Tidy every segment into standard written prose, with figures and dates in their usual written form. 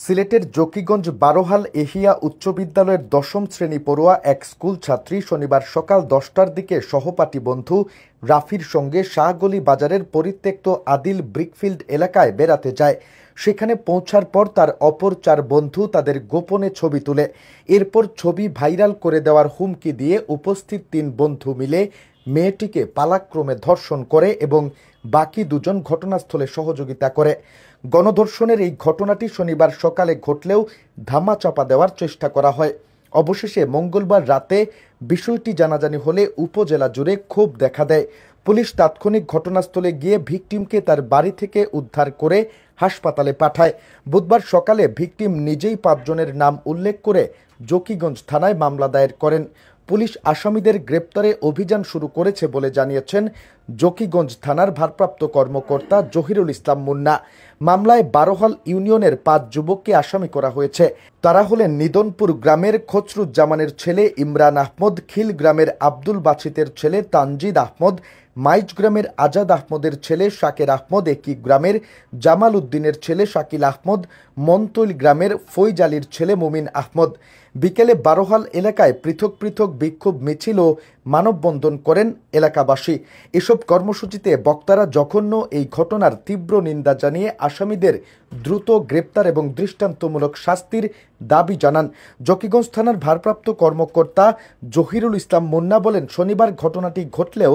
সিলেটের জকিগঞ্জ বারোহাল এহিয়া উচ্চ বিদ্যালয়ের দশম শ্রেণী পড়ুয়া এক স্কুল ছাত্রী শনিবার সকাল 10টার দিকে সহপাঠী বন্ধু রাফির সঙ্গে শাহগলি বাজারের পরিত্যক্ত আদিল ব্রিকফিল্ড এলাকায় বেড়াতে যায়। সেখানে পৌঁছার পর তার অপর 4 বন্ধু তাদের গোপনে ছবি তুলে এরপর ছবি ভাইরাল করে দেওয়ার হুমকি দিয়ে উপস্থিত 3 বন্ধু মিলে মেয়েটিকে পালাক্রমে ধর্ষণ করে এবং বাকি 2 জন ঘটনাস্থলে সহযোগিতা করে। গণধর্ষণের এই ঘটনাটি শনিবার সকালে ঘটলেও ধামাচাপা দেওয়ার চেষ্টা করা হয়। অবশেষে মঙ্গলবার রাতে বিষয়টি জানাজানি হলে উপজেলা জুড়ে ক্ষোভ দেখা দেয়। পুলিশ তাৎক্ষণিক ঘটনাস্থলে গিয়ে ভিকটিমকে তার বাড়ি থেকে উদ্ধার করে হাসপাতালে পাঠায়। বুধবার সকালে ভিকটিম নিজেই 5 জনের নাম উল্লেখ করে জকিগঞ্জ থানায় মামলা দায়ের করেন। পুলিশ আসামিদের গ্রেপ্তারে অভিযান শুরু করেছে বলে জানিয়েছেন জকিগঞ্জ থানার ভারপ্রাপ্ত কর্মকর্তা জহিরুল ইসলাম মুন্না। মামলায় বারোহাল ইউনিয়নের 5 যুবককে আসামি করা হয়েছে। তারা হলেন নিদনপুর গ্রামের খসরুজ্জামানের ছেলে ইমরান আহমদ, খিল গ্রামের আব্দুল বাছিতের ছেলে তানজিদ আহমদ, মাইজ গ্রামের আজাদ আহমদের ছেলে শাকের আহমদ, একই গ্রামের জামাল উদ্দিনের ছেলে শাকিল আহমদ, মন্তৈল গ্রামের ফৈজ আলীর ছেলে মুমিন আহমদ। বিকেলে বারোহাল এলাকায় পৃথক পৃথক বিক্ষোভ মিছিল ও মানববন্ধন করেন এলাকাবাসী। এসব কর্মসূচিতে বক্তারা জঘন্য এই ঘটনার তীব্র নিন্দা জানিয়ে আসামিদের দ্রুত গ্রেপ্তার এবং দৃষ্টান্তমূলক শাস্তির দাবি জানান। জকিগঞ্জ থানার ভারপ্রাপ্ত কর্মকর্তা জহিরুল ইসলাম মুন্না বলেন, শনিবার ঘটনাটি ঘটলেও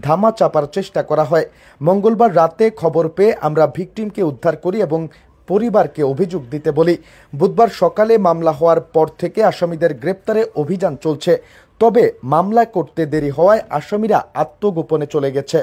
ধামা চাপার চেষ্টা করা হয়। মঙ্গলবার রাতে খবর পেয়ে আমরা ভিকটিমকে উদ্ধার করি এবং পরিবারকে অভিযোগ দিতে বলি। বুধবার সকালে মামলা হওয়ার পর থেকে আসামিদের গ্রেপ্তারে অভিযান চলছে। তবে মামলা করতে দেরি হওয়ায় আসামিরা আত্মগোপনে চলে গেছে।